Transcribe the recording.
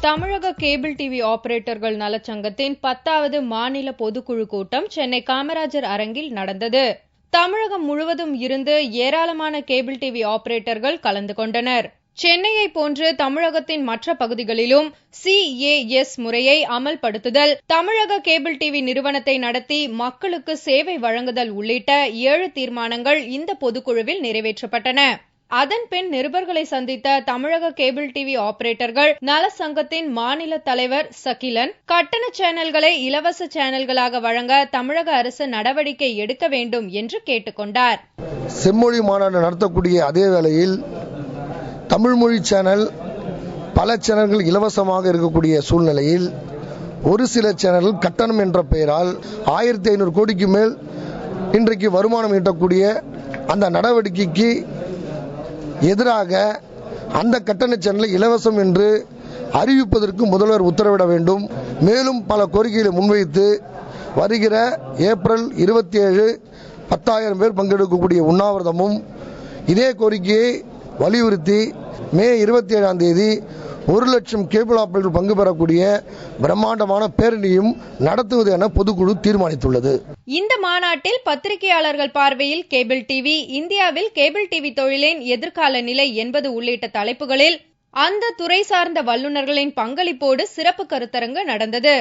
தமிழக cable TV ஆபரேட்டர்கள் நலச்சங்கத்தின் 10வது மாநில பொதுக்குழு கூட்டம் சென்னை காமராஜர் அரங்கில் நடந்தது. தமிழகம் முழுவதும் இருந்து ஏராளமான கேபிள் டிவி ஆபரேட்டர்கள் கலந்து கொண்டனர். சென்னையை போன்று தமிழகத்தின் மற்ற பகுதிகளிலும் CAS முறையை அமல்படுத்துதல், தமிழக கேபிள் டிவி நிறுவனத்தை நடத்தி மக்களுக்கு சேவை வழங்குதல் உள்ளிட்ட 7 தீர்மானங்கள் இந்த பொதுக்குழுவில் நிறைவேற்றப்பட்டன. அதன்பின் நிருபர்களை சந்தித்த தமிழக கேபிள் டிவி ஆபரேட்டர்கள் நலச்சங்கத்தின் மாநில தலைவர் சகிலன், கட்டண சேனல்களை இலவச சேனல்களாக வழங்க தமிழக அரசு நடவடிக்கை எடுக்க வேண்டும் என்று கேட்டுக்கொண்டார். செம்மொழி மாநாடு நடத்தக்கூடிய அதே வேளையில் தமிழ் மொழி சேனல் பல சேனல்கள் இலவசமாக இருக்கக்கூடிய சூழ்நிலையில் ஒரு சில சேனல்கள் கட்டணம் என்ற பெயரால் 1500 கோடிக்கு மேல் இன்றைக்கு வருமானம் ஈட்டக்கூடிய அந்த நடவடிக்கைக்கு எதிராக அந்த கட்டண சேனலை இலவசம் என்று அறிவிப்பதற்கு முதல்வர் உத்தரவிட வேண்டும். மேலும் பல கோரிக்கைகளை முன்வைத்து வருகிற ஏப்ரல் 27 10,000 பேர் பங்கெடுக்கக்கூடிய உண்ணாவிரதமும் இதே கோரிக்கையை வலியுறுத்தி மே 27ஆம் தேதி 1 லட்சம் கேபிள் ஆபரேட்டர்கள் பங்கு பெறக்கூடிய பிரம்மாண்டமான பேரணியும் நடத்துவது என பொதுக்குழு தீர்மானித்துள்ளது. இந்த மாநாட்டில் பத்திரிகையாளர்கள் பார்வையில் கேபிள் டிவி, இந்தியாவில் கேபிள் டிவி தொழிலின் எதிர்கால நிலை என்பது உள்ளிட்ட தலைப்புகளில் அந்த துறை சார்ந்த வல்லுநர்களின் பங்களிப்போடு சிறப்பு கருத்தரங்கு நடந்தது.